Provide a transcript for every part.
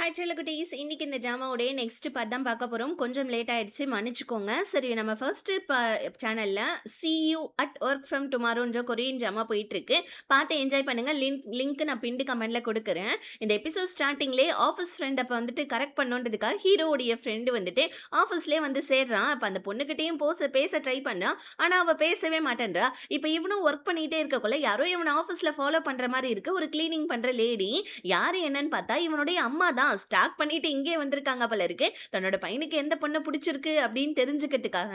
Hi செல்லக்குட்டீஸ், இன்னைக்கு இந்த ஜாமாவுடைய next part தான் பார்க்க போகிறோம். கொஞ்சம் லேட் ஆயிடுச்சு, மன்னிச்சுக்கோங்க. சரி, நம்ம ஃபர்ஸ்ட் சேனலில் see you at work from டுமாரோன்ற கொரியன் ஜாமா போயிட்டுருக்கு. பார்த்து என்ஜாய் பண்ணுங்கள். லிங்க் நான் பின்டு கமெண்டில் கொடுக்குறேன். இந்த எபிசோட் ஸ்டார்டிங்லேயே ஆஃபீஸ் ஃப்ரெண்ட் அப்போ வந்துட்டு கரெக்ட் பண்ணுன்றதுக்காக ஹீரோவுடைய ஃப்ரெண்டு வந்துட்டு ஆஃபீஸ்லேயே வந்து சேர்றான். அப்போ அந்த பொண்ணுக்கிட்டேயும் பேச ட்ரை பண்ணான். ஆனால் அவள் பேசவே மாட்டேன்றா. இப்போ இவனும் ஒர்க் பண்ணிகிட்டே இருக்கக்குள்ள யாரோ இவனை ஆஃபீஸில் ஃபாலோ பண்ணுற மாதிரி இருக்குது. ஒரு கிளீனிங் பண்ணுற லேடி. யார் என்னன்னு பார்த்தா இவனுடைய அம்மா தான். ஸ்டாக் பண்ணிட்டு இங்கே வந்திருக்காங்க போல இருக்கு. தன்னோட பையனுக்கு எந்த பொண்ணை பிடிச்சிருக்கு அப்படின்னு தெரிஞ்சுக்கிறதுக்காக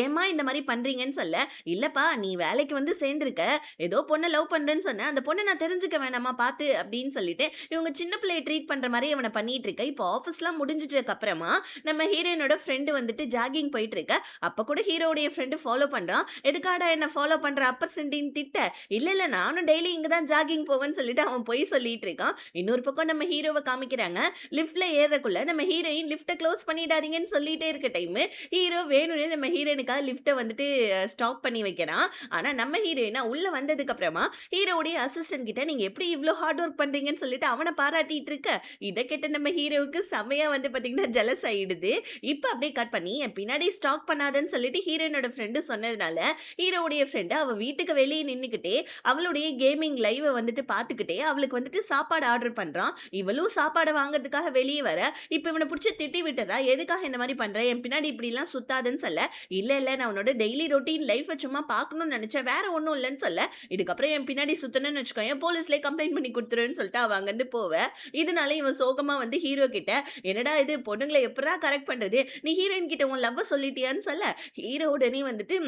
ஏமா இந்த மாதிரி பண்றீங்கன்னு சொல்ல, இல்லப்பா நீ வேலைக்கு வந்து சேர்ந்திருக்க, ஏதோ பொண்ணை லவ் பண்றேன்னு சொன்ன, அந்த பொண்ணை நான் தெரிஞ்சுக்க வேணாமா பார்த்து அப்படின்னு சொல்லிட்டு இவங்க சின்ன பிள்ளையை ட்ரீட் பண்ற மாதிரி அவனை பண்ணிட்டு இருக்க. இப்போ ஆஃபீஸ்லாம் முடிஞ்சிட்டதுக்கு அப்புறமா நம்ம ஹீரோயினோட ஃப்ரெண்டு வந்துட்டு ஜாகிங் போயிட்டு இருக்க. அப்ப கூட ஹீரோடைய ஃப்ரெண்டு ஃபாலோ பண்றான். எதுக்காடா என்ன ஃபாலோ பண்ற அப்பர் சென்டின்னு திட்ட, இல்ல இல்ல நானும் டெய்லி இங்க தான் ஜாகிங் போவேன்னு சொல்லிட்டு அவன் போய் சொல்லிட்டு இருக்கான். இன்னொரு பக்கம் நம்ம ஹீரோவை காமிக்கிறாங்க. லிஃப்ட்ல ஏறக்குள்ள நம்ம ஹீரோயின் லிஃப்ட்டை க்ளோஸ் பண்ணிடாதீங்கன்னு சொல்லிட்டே இருக்க டைம் ஹீரோ வேணும்னு நம்ம ஹீரோயினுக்காக லிஃப்ட்டை வந்துட்டு ஸ்டாப் பண்ணி வைக்கிறான். ஆனா நம்ம ஹீரோயினா உள்ள வந்ததுக்கு அப்புறமா ஹீரோவுடைய அசிஸ்டன்ட் கிட்ட நீங்க எப்படி இவ்வளோ ஹார்ட் ஒர்க் பண்றீங்கன்னு சொல்லிட்டு அவனை பாராட்டிட்டு இருக்க. இதை கேட்ட நம்ம ஹீரோவுக்கு செமையா வந்து பாத்தீங்கன்னா ஜெலஸ் ஆயிடுது. இப்போ அப்படியே கட் பண்ணி என் பின்னாடி ஸ்டாக் பண்ணாதன்னு சொல்லிட்டு ஹீரோயினோட ஃப்ரெண்டு சொன்னதுனால ஹீரோவுடைய ஃப்ரெண்டு அவ வீட்டுக்கு வெளியே நின்றுக்கிட்டே அவளுடைய கேமிங் லைவை வந்துட்டு பார்த்துக்கிட்டே அவளுக்கு வந்துட்டு சாப்பாடு ஆர்டர் பண்றான். இவளும் சாப்பாடு வாங்குறதுக்காக வெளியே வர, இப்போ இவனை பிடிச்சி திட்டி விட்டுறா. எதுக்காக இந்த மாதிரி பண்ற, என் பின்னாடி இப்படிலாம் சுத்தாதுன்னு சொல்ல, இல்ல நான் உன்னோட டெய்லி ரொட்டீன் லைஃபை சும்மா பார்க்கணும்னு நினைச்சேன், வேற ஒன்றும் இல்லைன்னு சொல்ல, இதுக்கப்புறம் என் பின்னாடி சுத்தணும்னு வச்சுக்கோங்க போலீஸ்லேயே கம்ப்ளைண்ட் பண்ணி கொடுத்துருன்னு சொல்லிட்டு அவ அங்கேருந்து போவ. இதனால இவன் சோகமா வந்து ஹீரோ கிட்ட, என்னடா இது பொண்ணுங்களை எப்படா கரெக்ட் பண்றது, நீ ஹீரோயின் கிட்ட உன் லவ் சொல்லிட்டியான்னு சொல்ல, ஹீரோ உடனே வந்துட்டு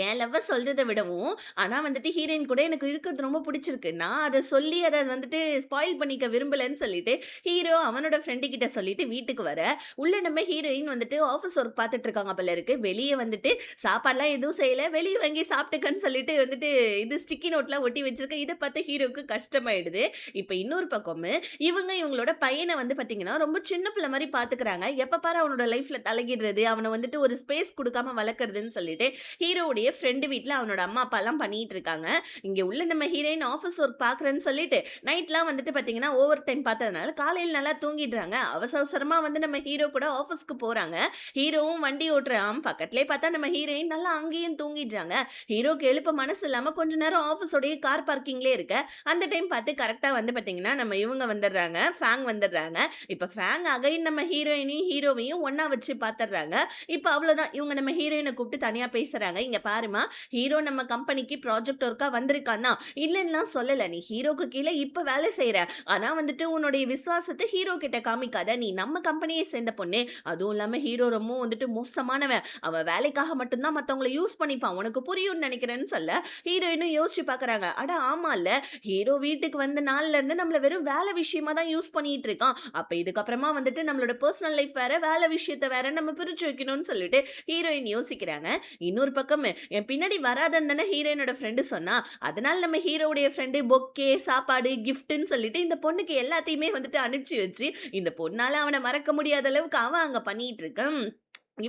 என் லவ்வ சொல்றத விடவும், ஆனா வந்துட்டு ஹீரோயின் கூட எனக்கு இருக்கிறது ரொம்ப பிடிச்சிருக்கு. நான் அத சொல்லி அத வந்துட்டு ஸ்பாயில் பண்ணிக்க விரும்பலன்னு சொல்லிட்டு, ஹீரோ அவனோட ஃப்ரெண்டு கிட்ட சொல்லிட்டு வீட்டுக்கு வர, உள்ள நம்ம ஹீரோயின் வந்துட்டு ஆஃபீஸ் ஒர்க் பார்த்துட்டு இருக்காங்க போல இருக்கு. வெளிய வந்துட்டு சாப்பாடுலாம் எதுவும் செய்யல, வெளிய வாங்கி சாப்பிட்டுக்கன்னு சொல்லிட்டு வந்துட்டு இது ஸ்டிக்கி நோட்லாம் ஒட்டி வச்சிருக்க. இத பார்த்து ஹீரோக்கு கஷ்டமாயிடுது. இப்ப இன்னொரு பக்கம் இவங்களோட பையன வந்து பார்த்தீங்கன்னா, ரொம்ப சின்ன பிள்ளை மாரி பார்த்துக்கிறாங்க. எப்ப பாரு அவனோட லைஃப்ல தலையிடுறது, அவன வந்துட்டு ஒரு ஸ்பேஸ் குடுக்காம வளர்க்கறதுன்னு சொல்லிட்டு, ஹீரோவுடைய ஃப்ரெண்டு வீட்ல அவனோட அம்மா அப்பாலாம் பண்ணிட்டு இருக்காங்க. இங்க உள்ள நம்ம ஹீரோயின் ஆஃபீஸ் ஒர்க் பார்க்குறேன்னு சொல்லிட்டு நைட்லாம் வந்துட்டு பார்த்தீங்கன்னா ஓவர் டைம் பார்த்ததுனால காலையில் நல்லா தூங்கிடுறாங்க. அவசரமா வந்து நம்ம ஹீரோ கூட ஆஃபீஸ்க்கு போறாங்க. ஹீரோவும் வண்டி ஓட்டுறான். பக்கத்துலேயே பார்த்தா நம்ம ஹீரோயின் நல்லா அங்கேயும் தூங்கிடுறாங்க. ஹீரோக்கு எழுப்ப மனசு இல்லாம கொஞ்ச நேரம் ஆஃபீஸோடைய கார் பார்க்கிங்லேயே இருக்க. அந்த டைம் பார்த்து கரெக்டாக வந்து பார்த்தீங்கன்னா நம்ம இவங்க வந்துடுறாங்க, ஃபேங் வந்துடுறாங்க. இப்போ ஃபேங் அகைன் நம்ம ஹீரோயினையும் ஹீரோவையும் ஒண்ணா வச்சு பார்த்துடுறாங்க. இப்போ அவ்வளோதான், இவங்க நம்ம ஹீரோயினை கூப்பிட்டு தனியாக பேசுறாங்க. இங்க பாருமா, ஹீரோ நம்ம கம்பெனிக்கு ப்ராஜெக்ட் ஒர்க்கா வந்திருக்கானா, இல்லைன்னுலாம் சொல்லல, நீ ஹீரோக்கு கீழே இப்ப வேலை செய்யற, ஆனா வந்துட்டு உன்னுடைய விசுவாசத்தை ஹீரோ கிட்ட காமிக்காத, நீ நம்ம கம்பெனியை சேர்ந்த பொண்ணு, அதுவும் இல்லாம ஹீரோ ரொம்ப வந்துட்டு மோசமானவன், அவன் வேலைக்காக மட்டும்தான் மத்தவங்களை யூஸ் பண்ணிப்பான், உனக்கு புரியும்னு நினைக்கிறேன்னு சொல்ல, ஹீரோயினும் யோசிச்சு பாக்குறாங்க. அட ஆமா இல்ல, ஹீரோ வீட்டுக்கு வந்த நாள்ல இருந்து நம்மள வெறும் வேலை விஷயமா தான் யூஸ் பண்ணிட்டு இருக்கான், அப்ப இதுக்கப்புறமா வந்துட்டு நம்மளோட பர்சனல் லைஃப் வேற வேலை விஷயத்த வேற நம்ம பிரிச்சு வைக்கணும்னு சொல்லிட்டு ஹீரோயின் யோசிக்கிறாங்க. இன்னொரு பக்கம் என் பின்னாடி வராதன்னு தானே ஹீரோயினோட ஃப்ரெண்டு சொன்னா, அதனால நம்ம ஹீரோவுடைய ஃப்ரெண்டு பொக்கே சாப்பாடு கிஃப்ட்னு சொல்லிட்டு இந்த பொண்ணுக்கு எல்லாத்தையுமே வந்துட்டு அனுப்பிச்சு வச்சு இந்த பொண்ணால அவனை மறக்க முடியாத அளவுக்கு அவன் அங்க பண்ணிட்டு இருக்கான்.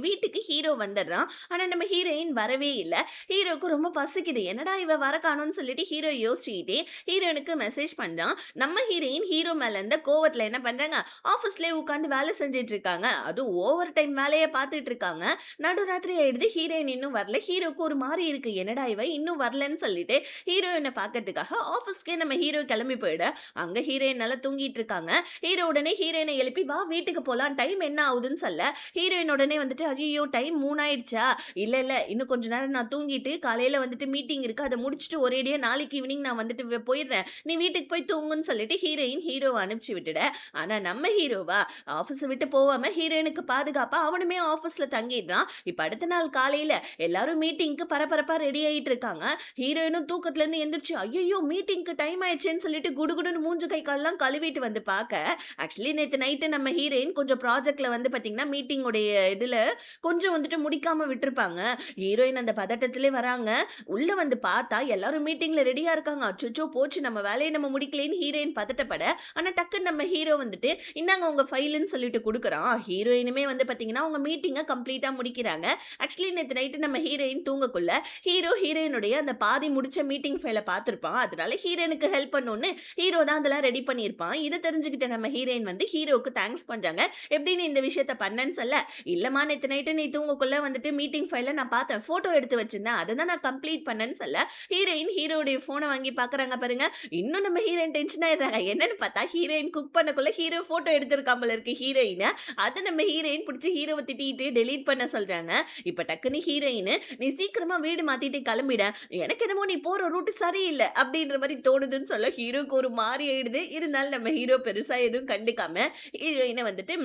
வீட்டுக்கு ஹீரோ வந்துடுறான். ஆனா நம்ம ஹீரோயின் வரவே இல்ல. ஹீரோக்கு ரொம்ப பசிக்குது. என்னடா இவ வர காணோம்னு சொல்லிட்டு ஹீரோ யோசிச்சுக்கிட்டே ஹீரோயினுக்கு மெசேஜ் பண்றான். நம்ம ஹீரோயின் ஹீரோ மேல இருந்த கோவத்துல என்ன பண்றாங்க, ஆஃபீஸ்லயே உட்காந்து வேலை செஞ்சுட்டு இருக்காங்க. அதுவும் ஓவர் டைம் வேலையை பார்த்துட்டு இருக்காங்க. நடுராத்திரி ஆயிடுது, ஹீரோயின் இன்னும் வரல. ஹீரோக்கு ஒரு மாதிரி இருக்கு, என்னடா இவ இன்னும் வரலன்னு சொல்லிட்டு ஹீரோயினை பார்க்கறதுக்காக ஆஃபீஸ்க்கே நம்ம ஹீரோ கிளம்பி போயிட. அங்க ஹீரோயின் நல்லா தூங்கிட்டு இருக்காங்க. ஹீரோ உடனே ஹீரோயினை எழுப்பி வா வீட்டுக்கு போலாம், டைம் என்ன ஆகுதுன்னு சொல்ல, ஹீரோயின் உடனே வந்து ஐயோ டைம் 3 ஆயிடுச்சா, இல்ல இன்னும் கொஞ்ச நேரம் நான் தூங்கிட்டு காலையில வந்துட்டு மீட்டிங் இருக்கு, அதை முடிச்சுட்டு ஒரேடியா நாளைக்கு ஈவினிங் நான் வந்துட்டு போயிடுறேன், நீ வீட்டுக்கு போய் தூங்குன்னு சொல்லிட்டு ஹீரோயின் ஹீரோவை அனுப்பிச்சு விட்டுட. ஆனா நம்ம ஹீரோவா ஆஃபீஸை விட்டு போகாம ஹீரோயினுக்கு பாதுகாப்பா அவனுமே ஆஃபீஸ்ல தங்கிடுறான். இப்ப அடுத்த நாள் காலையில எல்லாரும் மீட்டிங்க்கு பரபரப்பா ரெடி ஆயிட்டு இருக்காங்க. ஹீரோயினும் தூக்கத்துல இருந்து எந்திரிச்சு ஐயோ மீட்டிங்க்கு டைம் ஆயிடுச்சுன்னு சொல்லிட்டு குடுகுடுன்னு மூஞ்சு கை கால்லாம் கழுவிட்டு வந்து பார்க்க, ஆக்சுவலி நேற்று நைட்டு நம்ம ஹீரோயின் கொஞ்சம் ப்ராஜெக்ட்ல வந்து பாத்தீங்கன்னா மீட்டிங் உடைய இதுல கொஞ்சம் வந்துட்டு முடிக்காம விட்டுருப்பாங்க. ஹீரோயின் அந்த பதட்டத்திலே வராங்க. உள்ள வந்து பார்த்தா எல்லாரும் மீட்டிங்ல ரெடியா இருக்காங்க. அச்சச்சோ! போச்சு நம்ம வேலைய நம்ம முடிக்கலைன்னு ஹீரோயின் பதட்டப்பட, ஆனா டக்குன்னு நம்ம ஹீரோ வந்துட்டு, "இந்தாங்க உங்க ஃபைலுன்னு" சொல்லிட்டு குடுக்குறான். ஹீரோயினுமே வந்து பார்த்தீங்கன்னா, அவங்க மீட்டிங்க கம்ப்ளீட்டா முடிக்கிறாங்க. ஆக்சுவலி நேத்து நைட்டு நம்ம ஹீரோயின் தூங்கக்குள்ள, ஹீரோயினுடைய அந்த பாதி முடிச்ச மீட்டிங் ஃபைல பார்த்திருப்பான். அதனால ஹீரோயினுக்கு ஹெல்ப் பண்ணணும்னு ஹீரோ தான் அதெல்லாம் ரெடி பண்ணியிருப்பான். இத தெரிஞ்சுக்கிட்ட நம்ம ஹீரோயின் வந்து ஹீரோவுக்கு தேங்க்ஸ் பண்றாங்க. "எப்படி நீ இந்த விஷயத்த பண்ணன்னு" சொல்ல, "இல்லம்மா நேத்து நைட்டு நீ தூங்கக்குள்ள வந்துட்டு மீட்டிங் ஃபைல நான் பார்த்தேன். ஃபோட்டோ எடுத்து வச்சிருந்தேன். அத தான் நான் கம்ப்ளீட் பண்ணேன்னு" சொல்ல, ஹீரோயின் ஹீரோவுடைய ஃபோன வாங்கி பார்க்குறாங்க பாருங்க. இன்னும் நம்ம ஹீரோயின் டென்ஷன் ஆயிடுறாங்க. என்னன்னு பார்த்தா, ஹீரோயின் குக் பண்ணக்குள்ள ஹீரோ ஃபோட்டோ எடுத்திருக்கான் போல இருக்கு ஹீரோயின. அத நம்ம ஹீரோயின் புடிச்சு ஹீரோவ திட்டிட்டு டெலீட் பண்ண சொல்றாங்க. இப்ப டக்குன்னு ஹீரோயின், "நீ சீக்கிரமா வீடு மாத்திட்டு கிளம்பிட. எனக்கு என்னமோ நீ போற ரூட் சரியில்ல." அப்படின்ற மாரி தோணுதுன்னு சொல்ல, ஹீரோக்கு ஒரு மாரி ஆயிடுது. இருந்தாலும் நம்ம ஹீரோ பெருசா எதுவும் கண்டுக்காம ஹீரோயின வந்துட்டு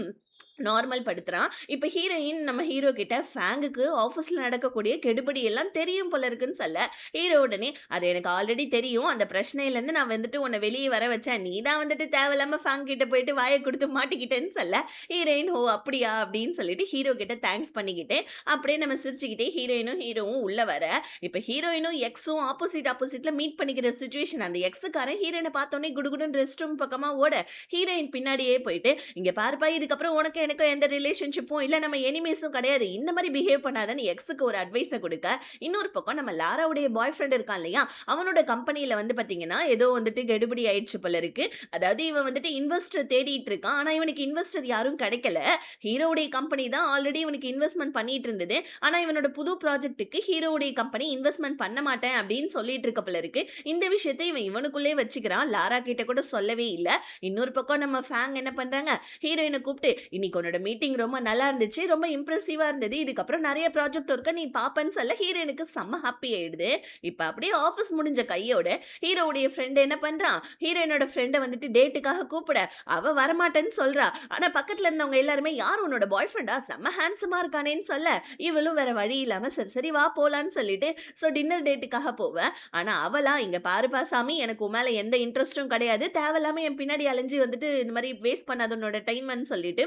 நார்மல் படுத்துறான். இப்ப ஹீரோயின் நம்ம ஹீரோ கிட்ட ஃபேங்குக்கு ஆஃபீஸ்ல நடக்கக்கூடிய கெடுபிடி எல்லாம் தெரியும் போல இருக்குன்னு சொல்ல, ஹீரோ உடனே, "அது எனக்கு ஆல்ரெடி தெரியும். அந்த பிரச்சனையிலேருந்து நான் வந்துட்டு உன்ன வெளிய வர வச்சேன். நீ தான் வந்துட்டு தேவையில்லாம ஃபேங் கிட்ட போயிட்டு வாய குடுத்து மாட்டிக்கிட்டேன்னு" சொல்ல, ஹீரோயின், "ஓ! அப்படியா?" அப்படின்னு சொல்லிட்டு ஹீரோ கிட்ட தேங்க்ஸ் பண்ணிக்கிட்டு, அப்படியே நம்ம சிரிச்சுக்கிட்டே ஹீரோயினும் ஹீரோவும் உள்ள வர, இப்ப ஹீரோயினும் எக்ஸும் ஆப்போசிட்ல மீட் பண்ணிக்கிற சிச்சுவேஷன். அந்த எக்ஸுக்காரன் ஹீரோயின பார்த்தோனே குடுகுடுன்னு ரெஸ்ட் ரூம் பக்கமா ஓட, ஹீரோயின் பின்னாடியே போயிட்டு, "இங்க பாருப்பா, இதுக்கப்புறம் உனக்கும் எனக்கும் எந்த ரிலேஷன்ஷிப்பும் இல்ல. நம்ம எனிமீஸும் கிடையாது. இந்த மாரி பிஹேவ் பண்ணாதன்னு" எக்ஸுக்கு ஒரு அட்வைஸ குடுக்க, இன்னொரு பக்கம் நம்ம லாராவுடைய பாய் ஃப்ரெண்ட் இருக்கான் இல்லையா? அவனோட கம்பெனில வந்து பார்த்தீங்கன்னா, ஏதோ வந்துட்டு கெடுபிடி ஆயிடுச்சு போல இருக்கு. அதாவது இவன் வந்துட்டு இன்வெஸ்டர் தேடிட்டு இருக்கான். ஆனா இவனுக்கு இன்வெஸ்டர் யாரும் கிடைக்கல. ஹீரோவுடைய கம்பெனி தான் ஆல்ரெடி இவனுக்கு இன்வெஸ்ட்மென்ட் பண்ணிட்டு இருந்தது. ஆனா இவனோட புது ப்ராஜெக்ட்க்கு ஹீரோவுடைய கம்பெனி இன்வெஸ்ட்மென்ட் பண்ண மாட்டேன் அப்படின்னு சொல்லிட்டு இருக்க போல இருக்கு. இந்த விஷயத்த இவன் இவனுக்குள்ளே வச்சுக்கிறான். லாரா கிட்ட கூட சொல்லவே இல்ல. இன்னொரு பக்கம் நம்ம ஃபேங் என்ன பண்றாங்க, ஹீரோயின கூப்பிட்டு, "இன்னைக்கு உன்னோட மீட்டிங் ரொம்ப நல்லா இருந்துச்சு. ரொம்ப இம்ப்ரெசிவா இருந்தது. இதுக்கப்புறம் நெறைய ப்ராஜெக்ட் ஒர்க்க நீ பாப்பன்னு" சொல்ல, ஹீரோயினுக்கு செம்ம ஹாப்பி ஆயிடுது. இப்ப அப்படியே ஆஃபீஸ் முடிஞ்ச கையோட ஹீரோவுடைய ஃப்ரெண்ட் என்ன பண்றான், ஹீரோயினோட ஃப்ரெண்ட வந்துட்டு டேட்டுக்காக கூப்பிட, அவ வரமாட்டேன்னு சொல்றா. ஆனா பக்கத்துல இருந்தவங்க எல்லாருமே, "யார் உன்னோட பாய் ஃப்ரெண்டா? செம்ம ஹேண்ட்ஸமா இருக்கானேன்னு" சொல்ல, இவளும் வேற வழி இல்லாம, "சரி சரி வா போலான்னு" சொல்லிட்டு டின்னர் டேட்டுக்காக போவ. ஆனா அவளா, "இங்க பாருப்பா சாமி, எனக்கு உன் மேல எந்த இன்ட்ரெஸ்ட்டும் கிடையாது. தேவையில்லாம என் பின்னாடி அலைஞ்சு வந்துட்டு இந்த மாரி வேஸ்ட் பண்ணாத உன்னோட டைம்ன்னு" சொல்லிட்டு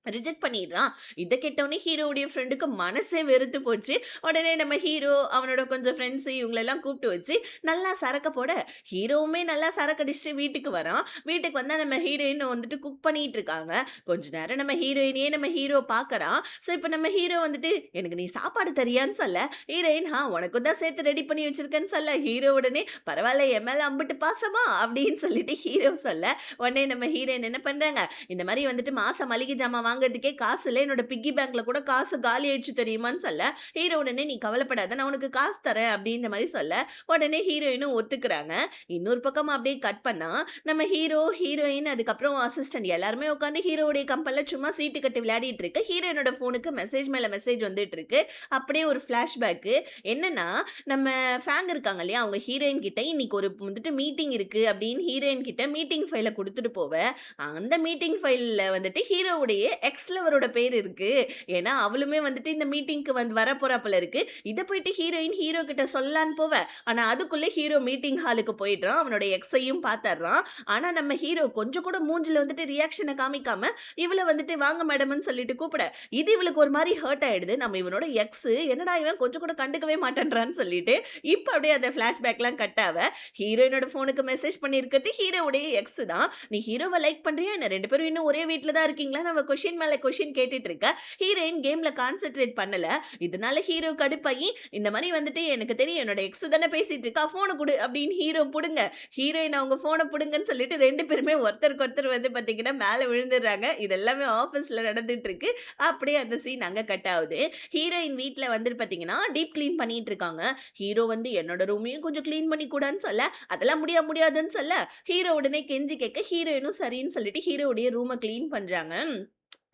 ரிஜெக்ட் பண்ணிடுறான். இத கேட்டவுனே ஹீரோவுடைய ஃப்ரெண்டுக்கு மனசே வெறுத்து போச்சு. உடனே நம்ம ஹீரோ, அவனோட கொஞ்சம் ஃப்ரெண்ட்ஸ் இவங்களெல்லாம் கூப்பிட்டு வச்சு நல்லா சரக்க போட, ஹீரோவுமே நல்லா சரக்கு அடிச்சுட்டு வீட்டுக்கு வரான். வீட்டுக்கு வந்தா நம்ம ஹீரோயின் வந்துட்டு குக் பண்ணிட்டு இருக்காங்க. கொஞ்ச நேரம் நம்ம ஹீரோயினையே நம்ம ஹீரோ பார்க்கறான். இப்ப நம்ம ஹீரோ வந்துட்டு, "எனக்கு நீ சாப்பாடு தரியான்னு" சொல்ல, ஹீரோயின், உனக்கும் தான் சேர்த்து ரெடி பண்ணி வச்சிருக்கேன்னு" சொல்ல, ஹீரோ உடனே, "பரவால்ல, என் மேல அம்புட்டு பாசமா?" அப்படின்னு சொல்லிட்டு ஹீரோ சொல்ல, உடனே நம்ம ஹீரோயின் என்ன பண்றாங்க, "இந்த மாரி வந்துட்டு மாசம் மளிகை ஜாமான் வாங்குறதுக்கே காசு இல்ல. என்னோட பிக்கி பேங்க்ல கூட காசு காலி ஆயிடுச்சு தெரியுமான்னு" சொல்ல, ஹீரோ உடனே, "நீ கவலைப்படாத, நான் உனக்கு காசு தரேன்" அப்படின்ற மாரி சொல்ல, உடனே ஹீரோயினும் ஒத்துக்கிறாங்க. இன்னொரு பக்கம் அப்படியே கட் பண்ணா, நம்ம ஹீரோ, ஹீரோயின் அதுக்கப்புறம் அசிஸ்டன்ட் எல்லாருமே உட்காந்து ஹீரோவுடைய கம்பெனில சும்மா சீட்டு கட்டி விளையாடிட்டு இருக்கு. ஹீரோயினோட ஃபோனுக்கு மெசேஜ் மேல மெசேஜ் வந்துட்டு இருக்கு. அப்படியே ஒரு ஃபிளாஷ்பேக் என்னன்னா, நம்ம ஃபேங் இருக்காங்க இல்லையா? அவங்க ஹீரோயின் கிட்ட இன்னைக்கு ஒரு வந்துட்டு மீட்டிங் இருக்கு அப்படின்னு ஹீரோயின் கிட்ட மீட்டிங் ஃபைல குடுத்துட்டு போவ, அந்த மீட்டிங் ஃபைல்ல வந்துட்டு ஹீரோவுடைய எக்ஸ் லவரோட பேர் இருக்கு. ஏன்னா அவளுமே வந்துட்டு இந்த மீட்டிங்க்கு வந்து வரப்போறா போல இருக்கு. இத போயிட்டு ஹீரோயின் ஹீரோ கிட்ட சொல்லலான்னு போவ, ஆனா அதுக்குள்ள ஹீரோ மீட்டிங் ஹாலுக்கு போயிடுறான். அவனோட எக்ஸையும் பாத்தர்றான். ஆனா நம்ம ஹீரோ கொஞ்சம் கூட மூஞ்சில வந்துட்டு ரியாக்ஷன காமிக்காம, இவள வந்துட்டு "வாங்க மேடம்ன்னு" சொல்லிட்டு கூப்பிட, இது இவளுக்கு ஒரு மாரி ஹர்ட் ஆயிடுது. நம்ம இவனோட எக்ஸ், என்னடா இவன் கொஞ்சம் கூட கண்டுக்கவே மாட்டேன்றான்னு சொல்லிட்டு, இப்ப அப்படியே அந்த ஃபிளாஷ்பேக்லாம் கட் ஆவ, ஹீரோயினோட ஃபோனுக்கு மெசேஜ் பண்ணியிருக்கிறது ஹீரோவுடைய எக்ஸ் தான். "நீ ஹீரோவ லைக் பண்றியா என்ன? 2 பேரும் இன்னும் ஒரே வீட்ல தான் இருக்கீங்களா?" நம்ம கொஸ்டின் மேல கொஸ்டின் கேட்டுட்டு இருக்க, ஹீரோயின் கேம்ல கான்சன்ட்ரேட் பண்ணல. இதனால ஹீரோ கடுப்பாயி, "இந்த மாரி வந்துட்டு எனக்கு தெரியும் என்னோட எக்ஸ் தானே பேசிட்டு இருக்கா, ஃபோன குடு" அப்படின்னு ஹீரோ புடுங்க. ஹீரோயின் அவங்க ஃபோன புடுங்கன்னு சொல்லிட்டு 2 பேருமே ஒருத்தருக்கு ஒருத்தர் வந்து பார்த்தீங்கன்னா மேல விழுந்துடுறாங்க. இது எல்லாமே ஆஃபீஸ்ல நடந்துட்டு இருக்கு. அப்படியே அந்த சீன் அங்க கட் ஆகுது. ஹீரோயின் வீட்ல வந்துட்டு பார்த்தீங்கன்னா டீப் கிளீன் பண்ணிட்டு இருக்காங்க. ஹீரோ வந்து, "என்னோட ரூமையும் கொஞ்சம் கிளீன் பண்ணி குடான்னு" சொல்ல, அதெல்லாம் முடியாதுன்னு சொல்ல, ஹீரோ உடனே கெஞ்சி கேட்க, ஹீரோயினும் சரின்னு சொல்லிட்டு ஹீரோவுடைய ரூம கிளீன் பண்றாங்க.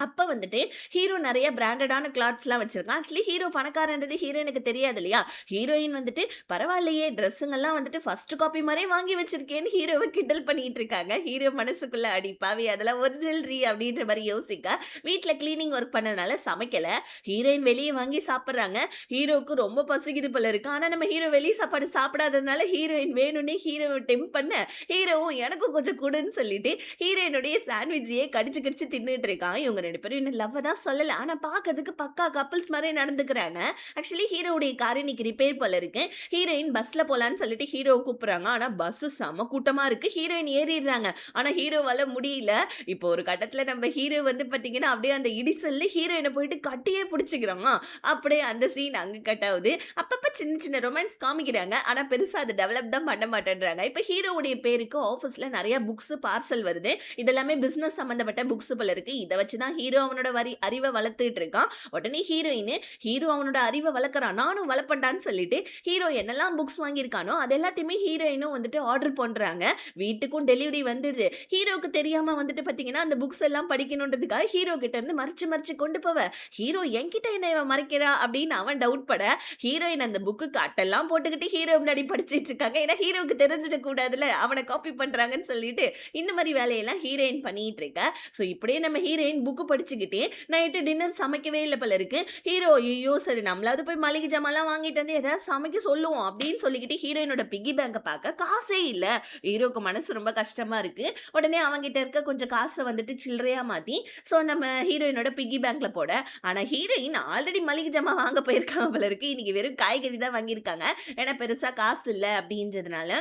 அப்ப வந்துட்டு ஹீரோ நெறைய பிராண்டடான கிளாத்ஸ்லாம் வச்சிருக்கான். ஆக்சுவலி ஹீரோ பணக்காரன்றது ஹீரோயினுக்கு தெரியாது இல்லையா? ஹீரோயின் வந்துட்டு, "பரவாயில்லையே, ட்ரெஸ்ஸுங்கலாம் வந்துட்டு ஃபர்ஸ்ட் காப்பி மாரியே வாங்கி வச்சிருக்கேன்னு" ஹீரோவ கிண்டல் பண்ணிட்டு இருக்காங்க. ஹீரோ மனசுக்குள்ள, "அடி பாவி, அதெல்லாம் ஒரிஜினல்ரி" அப்படின்ற மாரி யோசிக்க, வீட்ல கிளீனிங் ஒர்க் பண்ணதுனால சமைக்கல. ஹீரோயின் வெளிய வாங்கி சாப்பிடுறாங்க. ஹீரோவுக்கு ரொம்ப பசிக்குது போல இருக்கு. ஆனா நம்ம ஹீரோ வெளி சாப்பாடு சாப்பிடாததுனால ஹீரோயின் வேணும்னே ஹீரோவ டெம்ப்ட் பண்ண, ஹீரோவும் "எனக்கும் கொஞ்சம் குடுன்னு" சொல்லிட்டு ஹீரோயினுடைய சாண்ட்விச்சையே கடிச்சு கடிச்சு தின்னுட்டு இருக்கான். இவங்க 2 பேரும் இன்னும் லவ்வ தான் சொல்லல. ஆனா பார்க்கறதுக்கு பக்கா கப்பிள்ஸ் மாரி நடந்துக்கிறாங்க. ஆக்சுவலி ஹீரோவுடைய கார் இன்னைக்கு ரிப்பேர் போல இருக்கு. ஹீரோயின் பஸ்ல போலான்னு சொல்லிட்டு ஹீரோவ கூப்பிடுறாங்க. ஆனா பஸ் செம கூட்டமா இருக்கு. ஹீரோயின் ஏறிடுறாங்க. ஆனா ஹீரோவால முடியல. இப்போ ஒரு கட்டத்துல நம்ம ஹீரோ வந்து பார்த்தீங்கன்னா, அப்படியே அந்த இடிசல்ல ஹீரோயின போயிட்டு கட்டியே புடிச்சுக்கிறான். அப்படியே அந்த சீன் அங்க கட் ஆவுது. அப்பப்ப சின்ன சின்ன ரொமான்ஸ் காமிக்கிறாங்க. ஆனா பெருசா அத டெவலப் தான் பண்ண மாட்டேன்றாங்க. இப்ப ஹீரோவுடைய பேருக்கு ஆஃபீஸ்ல நெறைய புக்ஸ் பார்சல் வருது. இதெல்லாமே பிசினஸ் சம்பந்தப்பட்ட புக்ஸ் போல இருக்கு. இத வச்சு தான் ஹீரோ அவனோட அறிவ வளர்த்துட்டு இருக்கான். உடனே ஹீரோ அவனோட அறிவ வளர்க்குறான். நானும் வளர்ப்பேன்டான்னு சொல்லிட்டு ஹீரோ என்னெல்லாம் புக்ஸ் வாங்கியிருக்கானோ, அது எல்லாத்தையுமே ஹீரோயினும் வந்துட்டு ஆர்டர் பண்றாங்க. வீட்டுக்கும் டெலிவரி வந்துடுது. ஹீரோவுக்கு தெரியாம வந்துட்டு பார்த்தீங்கன்னா, அந்த புக்ஸ் எல்லாம் படிக்கணுன்றதுக்காக ஹீரோ கிட்ட இருந்து மறைச்சு மறைச்சு கொண்டு போவ. ஹீரோ என்கிட்ட என்ன இவ மறைக்கிறா அப்படின்னு அவன் டவுட் பட, ஹீரோயின் அந்த புக்குக்கு அட்டெல்லாம் போட்டுக்கிட்டு ஹீரோ முன்னாடி படிச்சிட்டு இருக்காங்க. ஏன்னா ஹீரோவுக்கு தெரிஞ்சிடக் கூடாதுல்ல. அவன காப்பி பண்றாங்கன்னு சொல்லிட்டு, இந்த மாரி வேலையெல்லாம் ஹீரோயின் பண்ணிட்டு இருக்கா. ஸோ இப்படியே நம்ம ஹீரோயின் புக் படிச்சுக்கிட்டே நைட்டு டின்னர் சமைக்கவே இல்ல போல இருக்கு. ஹீரோ ஐயோ! சரி நம்மளாவது போய் மளிகை ஜாமான்லாம் வாங்கிட்டு வந்து ஏதாவது சமைக்க சொல்லுவோம் அப்படின்னு சொல்லிக்கிட்டு ஹீரோயினோட பிக்கி பேங்க பார்க்க காசே இல்ல. ஹீரோக்கு மனசு ரொம்ப கஷ்டமா இருக்கு. உடனே அவன்கிட்ட இருக்க கொஞ்சம் காச வந்துட்டு சில்லறையா மாத்தி, ஸோ நம்ம ஹீரோயினோட பிக்கி பேங்க்ல போட, ஆனா ஹீரோயின் ஆல்ரெடி மளிகை ஜாமான் வாங்க போயிருக்காங்க போல இருக்கு. இன்னைக்கு வெறும் காய்கறி தான் வாங்கியிருக்காங்க. ஏன்னா பெருசா காசு இல்ல அப்படின்றதுனால.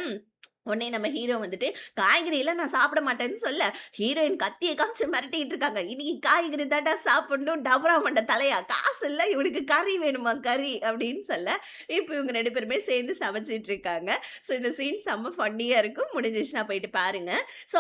உடனே நம்ம ஹீரோ வந்துட்டு காய்கறிலாம் நான் சாப்பிட மாட்டேன்னு சொல்ல, ஹீரோயின் கத்திய காமிச்சு மிரட்டிட்டு இருக்காங்க. இன்னைக்கு காய்கறி தான்டா சாப்பிடணும், டபரா மண்ட தலையா, காசு இல்ல இவனுக்கு கறி வேணுமா கறி அப்படின்னு சொல்ல, இப்போ இவங்க 2 பேருமே சேர்ந்து சமைச்சிட்டு இருக்காங்க. ஸோ இந்த சீன் செம்ம ஃபன்னியா இருக்கும். முடிஞ்சிருச்சுனா போயிட்டு பாருங்க. ஸோ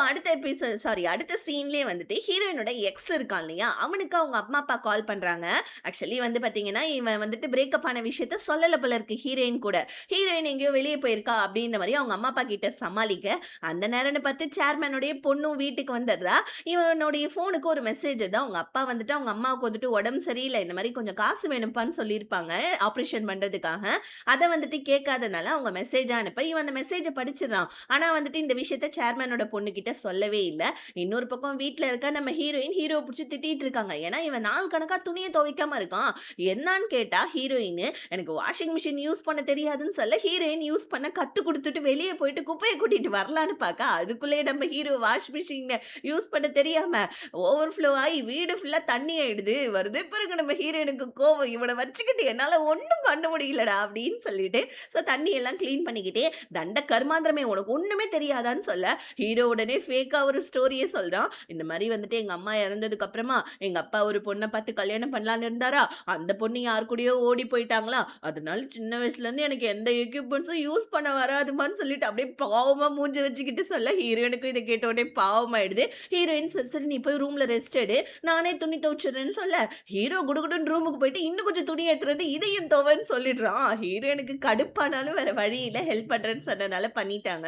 அடுத்த சீன்லயே வந்துட்டு ஹீரோயினோட எக்ஸ் இருக்கான் இல்லையா, அவனுக்கு அவங்க அம்மா அப்பா கால் பண்றாங்க. ஆக்சுவலி வந்து பார்த்தீங்கன்னா, இவன் வந்துட்டு பிரேக்கப் ஆன விஷயத்த சொல்லல போல இருக்கு ஹீரோயின் கூட. ஹீரோயின் எங்கேயோ வெளியே போயிருக்கா அப்படின்ற மாரி அவங்க அம்மா அப்பா கிட்ட சமாளிக்க, அந்த நேரம்னு பார்த்து சேர்மேனுடைய பொண்ணும் வீட்டுக்கு வந்துடுறா. இவனுடைய ஃபோனுக்கு ஒரு மெசேஜ் தான். அவங்க அப்பா வந்துட்டு அவங்க அம்மாவுக்கு வந்துட்டு உடம்பு சரியில்ல. இந்த மாரி கொஞ்சம் காசு வேணும்ப்பான்னு சொல்லியிருப்பாங்க. ஆப்ரேஷன் பண்றதுக்காக. அத வந்துட்டு கேட்காதனால அவங்க மெசேஜா அனுப்ப, இவன் அந்த மெசேஜ படிச்சிடுறான். ஆனா வந்துட்டு இந்த விஷயத்த சேர்மேனோட பொண்ணுகிட்ட சொல்லவே இல்ல. இன்னொரு பக்கம் வீட்ல இருக்க நம்ம ஹீரோவ புடிச்சு திட்டிட்டு இருக்காங்க. ஏன்னா இவன் நாள் கணக்கா துணிய துவைக்காம இருக்கான். என்னான்னு கேட்டா ஹீரோயின் எனக்கு வாஷிங் மிஷின் யூஸ் பண்ண தெரியாதுன்னு சொல்ல, ஹீரோயின் யூஸ் பண்ண கத்து குடுத்துட்டு வெளிய போயிட்டு குப்பைய கூட்டிட்டு வரலான்னு பார்க்க, அதுக்குள்ளே நம்ம ஹீரோ வாஷ் மிஷின யூஸ் பண்ண தெரியாம ஓவர்ஃப்ளோ ஆகி வீடு ஃபுல்லா தண்ணி ஆயிடுது. வருது பாருங்க நம்ம ஹீரோயினுக்கு கோவம். இவன வச்சுக்கிட்டு என்னால ஒண்ணும் பண்ண முடியலடா அப்படின்னு சொல்லிட்டு, ஸோ தண்ணி எல்லாம் கிளீன் பண்ணிக்கிட்டே, தண்ட கருமாந்திரமே உனக்கு ஒண்ணுமே தெரியாதான்னு சொல்ல, ஹீரோ உடனே ஃபேக்கா ஒரு ஸ்டோரிய சொல்றான். இந்த மாரி வந்துட்டு எங்க அம்மா இறந்ததுக்கு அப்புறமா எங்க அப்பா ஒரு பொண்ண பார்த்து கல்யாணம் பண்ணலான்னு இருந்தாரா, அந்த பொண்ணு யார் கூடயோ ஓடி போயிட்டாங்களா, அதனால சின்ன வயசுல இருந்து எனக்கு எந்த எக்யூப்மெண்ட்ஸும் யூஸ் பண்ண வராதுமான்னு சொல்லிட்டு அப்படியே பாவமா மூஞ்சி வச்சுக்கிட்டு சொல்ல, ஹீரோயினுக்கும் இத கேட்ட உடனே பாவமாயிடுது. ஹீரோயின் சரி சரி நீ போய் ரூம்ல ரெஸ்ட் எடு, நானே துணி துவைச்சிடுறேன்னு சொல்ல, ஹீரோ குடுகுடுன்னு ரூமுக்கு போயிட்டு இன்னும் கொஞ்சம் துணி எடுத்துட்டு வந்து இதையும் துவைன்னு சொல்லிடுறான். ஹீரோயினுக்கு கடுப்பானாலும் வேற வழி இல்ல, ஹெல்ப் பண்றேன்னு சொன்னனால பண்ணிட்டாங்க.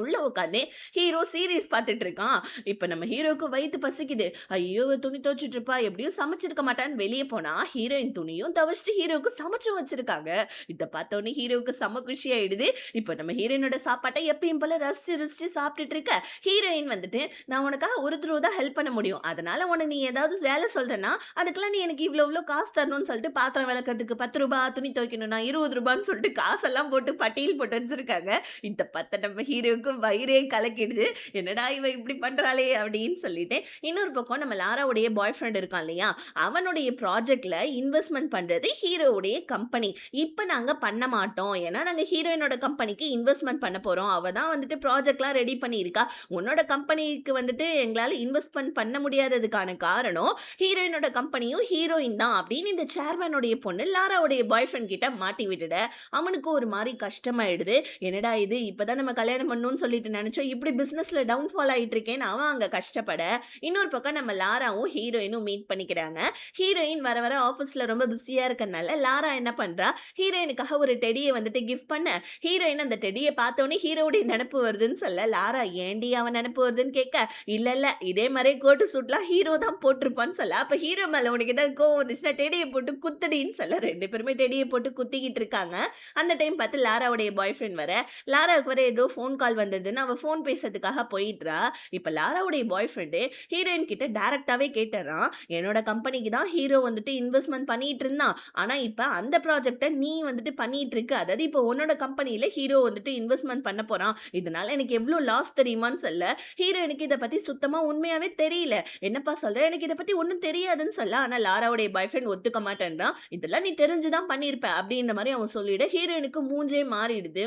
உள்ள உட்காந்து ஹீரோ சீரிஸ் பார்த்துட்டு இருக்கான். இப்ப நம்ம ஹீரோக்கு வயித்து பசிக்குது. ஐயோ! துணி துவைச்சுட்டு இருப்பா, எப்படியும் சமைச்சிருக்க மாட்டான்னு வெளிய போனா, ஹீரோயின் துணியும் துவைச்சுட்டு ஹீரோவுக்கு சமைச்சும் வச்சிருக்காங்க. இத பார்த்தோனே ஹீரோவுக்கு செம குஷி ஆயிடுது. இப்ப நம்ம ஹீரோயினோட சாப்பாட்ட எப்பயும் போல ரசிச்சு ருசிச்சு சாப்பிட்டுட்டு இருக்க, ஹீரோயின் வந்துட்டு நான் உனக்காக ஒரு தடவ தான் ஹெல்ப் பண்ண முடியும். அதனால உனக்கு நீ ஏதாவது வேலை சொல்றேன்னா, அதுக்கெல்லாம் நீ எனக்கு இவ்ளோ காசு தரணும்னு சொல்லிட்டு பாத்திரம் விளக்கறதுக்கு ரூ. 10, துணி துவைக்கணும்னா ரூ. 20ன்னு சொல்லிட்டு காசெல்லாம் போட்டு பட்டியல் போட்டு வச்சிருக்காங்க. இத பார்த்த நம்ம ஹீரோவுக்கு வயிறே கலக்கிடுது. என்னடா இவ இப்படி பண்றாளே அப்படின்னு சொல்லிட்டு. இன்னொரு பக்கம் நம்ம லாராவுடைய பாய் ஃப்ரெண்ட் இருக்கான் இல்லையா, அவனுடைய ப்ராஜெக்ட்ல இன்வெஸ்ட்மென்ட் பண்றது ஹீரோவுடைய கம்பெனி. இப்ப நாங்க பண்ண மாட்டோம். ஏன்னா நாங்க ஹீரோயினோட கம்பெனிக்கு இன்வெஸ்ட்மென்ட் பண்ண போறோம். அவ தான் வந்துட்டு ப்ராஜெக்ட்லாம் ரெடி பண்ணியிருக்கா. உன்னோட கம்பெனிக்கு வந்துட்டு எங்களால இன்வெஸ்ட்மென்ட் பண்ண முடியாததுக்கான காரணம் ஹீரோயினோட கம்பெனியும் ஹீரோயின் தான் அப்படின்னு இந்த சேர்மேனுடைய பொண்ணு லாராவுடைய பாய் ஃப்ரெண்ட் கிட்ட மாட்டி விட்டுட, அவனுக்கு ஒரு மாதிரி கஷ்டமாயிடுது. என்னடா இது இப்பதான் நம்ம கல்யாணம் பண்ணணும்னு சொல்லிட்டு நினைச்சோம், இப்படி பிசினஸ்ல டவுன்ஃபால் ஆயிட்டு இருக்கேன்னு அவன் அங்க கஷ்டப்பட, இன்னொரு பக்கம் நம்ம லாராவும் ஹீரோயினும் மீட் பண்ணிக்கிறாங்க. ஹீரோயின் வர வர ஆஃபீஸ்ல ரொம்ப பிஸியா இருக்கறனால லாரா என்ன பண்றா, ஹீரோயினுக்காக ஒரு டெடியை வந்துட்டு கிஃப்ட் பண்ண, ஹீரோயின் அந்த டெடியை பார்த்தோன்னே ஹீரோவுடைய நினப்பு வருதுன்னு சொல்ல, லாரா ஏண்டி அவன் நினப்பு வருதுன்னு கேட்க, இல்ல இதே மாதிரி கோட்டு சூட்லாம் ஹீரோ தான் போட்டிருப்பான்னு சொல்ல, அப்ப ஹீரோ மேல உனக்கு ஏதாவது கோவம் வந்துச்சுன்னா டெடியை போட்டு குத்துடின்னு சொல்ல, 2 பேருமே டெடியை போட்டு குத்திக்கிட்டு இருக்காங்க. அந்த டைம் பார்த்து லாராவுடைய பாய் ஃப்ரெண்ட் வர, லாராவுக்கு வர ஏதோ ஃபோன் கால் வந்ததுன்னு அவ ஃபோன் பேசுறதுக்காக போயிட்றா. இப்ப லாராவுடைய பாய் ஃப்ரெண்டு ஹீரோயின் கிட்ட டைரக்ட்டாவே கேட்டுர்றான். "என்னோட கம்பெனிக்கு தான் ஹீரோ வந்துட்டு இன்வெஸ்ட்மென்ட் பண்ணிட்டு இருந்தான். ஆனா இப்ப அந்த ப்ராஜெக்ட்ட நீ வந்துட்டு பண்ணிட்டு இருக்க. அதாவது இப்ப உன்னோட கம்பெனில ஹீரோ வந்துட்டு இன்வெஸ்ட்மென்ட் பண்ண போறான். இதனால எனக்கு எவ்ளோ லாஸ் தெரியுமான்னு சொல்ல, ஹீரோயினுக்கு இத பத்தி சுத்தமா உண்மையாவே தெரியல. "என்னப்பா சொல்ற? எனக்கு இத பத்தி ஒண்ணும் தெரியாதுன்னு" சொல்ல, ஆனா லாராவுடைய பாய் ஃப்ரெண்ட் ஒத்துக்க மாட்டேன்றான். "இதெல்லாம் நீ தெரிஞ்சு தான் பண்ணியிருப்ப" அப்படின்ற மாரி அவன் சொல்லிட, ஹீரோயினுக்கு மூஞ்சே மாறிடுது.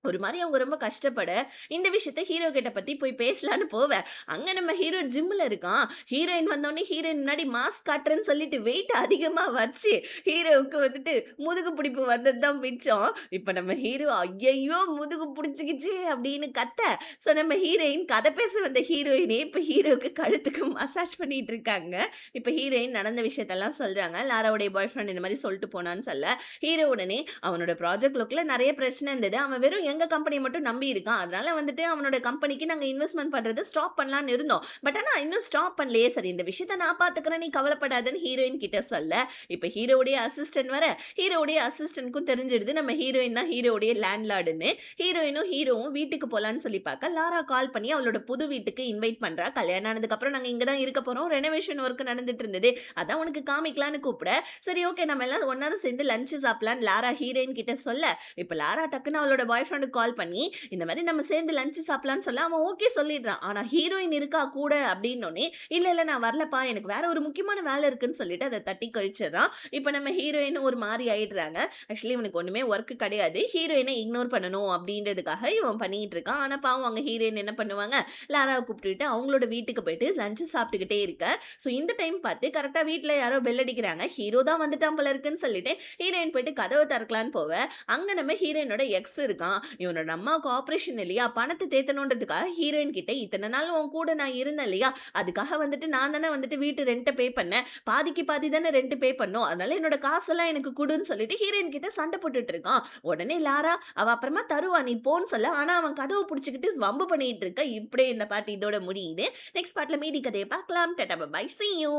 ஒரு மாரி அவங்க ரொம்ப கஷ்டப்பட, இந்த விஷயத்த ஹீரோ கிட்ட பத்தி போய் பேசலான்னு போவ, அங்க நம்ம ஹீரோ ஜிம்ல இருக்கான். ஹீரோயின் வந்தோனே ஹீரோயின் முன்னாடி மாஸ் காட்டுறேன்னு சொல்லிட்டு வெயிட் அதிகமா வச்சு, ஹீரோவுக்கு வந்துட்டு முதுகு பிடிப்பு வந்தது தான் மிச்சம். இப்ப நம்ம ஹீரோ "ஐயையோ! முதுகு புடிச்சுக்கிச்சே" அப்படின்னு கத்த, ஸோ நம்ம ஹீரோயின் கதை பேச வந்த ஹீரோயினே இப்ப ஹீரோவுக்கு கழுத்துக்கு மசாஜ் பண்ணிட்டு இருக்காங்க. இப்ப ஹீரோயின் நடந்த விஷயத்தெல்லாம் சொல்றாங்க. லாராவுடைய பாய் ஃப்ரெண்ட் இந்த மாரி சொல்ட்டு போனான்னு சொல்ல, ஹீரோ உடனே அவனோட ப்ராஜெக்ட் ஒர்க்ல நெறைய பிரச்சனை இருந்தது. அவன் வெறும் எங்க கம்பெனிய மட்டும் நம்பி இருக்கான். அதனால வந்துட்டு அவனோட கம்பெனிக்கு நாங்க இன்வெஸ்ட்மென்ட் பண்றத ஸ்டாப் பண்ணலான்னு இருந்தோம். பட் ஆனா இன்னும் ஸ்டாப் பண்ணலையே. சரி இந்த விஷயத்த நான் பார்த்துக்கிறேன். நீ கவலைப்படாதன்னு ஹீரோயின் கிட்ட சொல்ல, இப்ப ஹீரோவுடைய அசிஸ்டன்ட் வர, ஹீரோவுடைய அசிஸ்டன்ட்க்கும் தெரிஞ்சிடுது நம்ம ஹீரோயின் தான் ஹீரோவுடைய லேண்ட்லார்டுன்னு. ஹீரோயினும் ஹீரோவும் வீட்டுக்கு போலான்னு சொல்லி பார்க்க, லாரா கால் பண்ணி அவளோட புது வீட்டுக்கு இன்வைட் பண்றா. கல்யாணம் ஆனதுக்கு அப்புறம் நாங்க இங்க தான் இருக்க போறோம். ரெனோவேஷன் ஒர்க் நடந்துட்டு இருந்தது. அதான் உனக்கு காமிக்கலான்னு கூப்பிட, சரி ஓகே நம்ம எல்லாரும் ஒண்ணார சேர்ந்து லஞ்ச் சாப்பிடலான்னு லாரா ஹீரோயின் கிட்ட சொல்ல, இப்ப லாரா டக்குன்னு அவளோட பாய் ஃப்ரெண்டுக்கு கால் பண்ணி, இந்த மாரி நம்ம சேர்ந்து லஞ்ச் சாப்பிடலான்னு சொல்ல, அவன் ஓகே சொல்லிடுறான். ஆனா ஹீரோயின் இருக்கா கூட அப்படின்னோனே, இல்ல இல்ல நான் வரலப்பா எனக்கு வேற ஒரு முக்கியமான வேலை இருக்குன்னு சொல்லிட்டு அத தட்டி கழிச்சிடுறான். இப்ப நம்ம ஹீரோயின் ஒரு மாரி ஆயிடுறாங்க. ஆக்சுவலி இவனுக்கு ஒண்ணுமே ஒர்க் கிடையாது. ஹீரோயின இக்னோர் பண்ணணும் அப்படின்றதுக்காக இவன் பண்ணிட்டு இருக்கான். ஆனா பாவம் அங்க ஹீரோயின் என்ன பண்ணுவாங்க, லாராவ கூப்பிட்டுட்டு அவங்களோட வீட்டுக்கு போயிட்டு லஞ்ச் சாப்பிட்டுக்கிட்டே இருக்க. ஸோ இந்த டைம் பார்த்து கரெக்ட்டா வீட்ல யாரோ பெல் அடிக்கிறாங்க. ஹீரோ தான் வந்துட்டான் போல இருக்குன்னு சொல்லிட்டு ஹீரோயின் போயிட்டு கதவ திறக்கலான்னு போவ, அங்க நம்ம ஹீரோயினோட எக்ஸ் இருக்கான். இவனோட அம்மாவுக்கு ஆப்பரேஷன் இல்லையா, பணத்த தேத்தணுன்றதுக்காக ஹீரோயின் கிட்ட இத்தன நாள் உன் கூட நான் இருந்தேன் இல்லையா, அதுக்காக வந்துட்டு நான் தானே வந்துட்டு வீட்டு ரென்ட்ட பே பண்ணேன். பாதிக்கு பாதி தானே ரென்ட் பே பண்ணணும். அதனால என்னோட காசெல்லாம் எனக்கு குடுன்னு சொல்லிட்டு ஹீரோயின் கிட்ட சண்டை போட்டுட்டு இருக்கான். உடனே லாரா அவ அப்புறமா தருவா நீ போன்னு சொல்ல, ஆனா அவன் கதவ புடிச்சுக்கிட்டு வம்பு பண்ணிட்டு இருக்க. இப்படியே இந்த பாட்டு இதோட முடியுது. நெக்ஸ்ட் பார்ட்ல மீதி கதைய பார்க்கலாம். Tata bye bye. See you.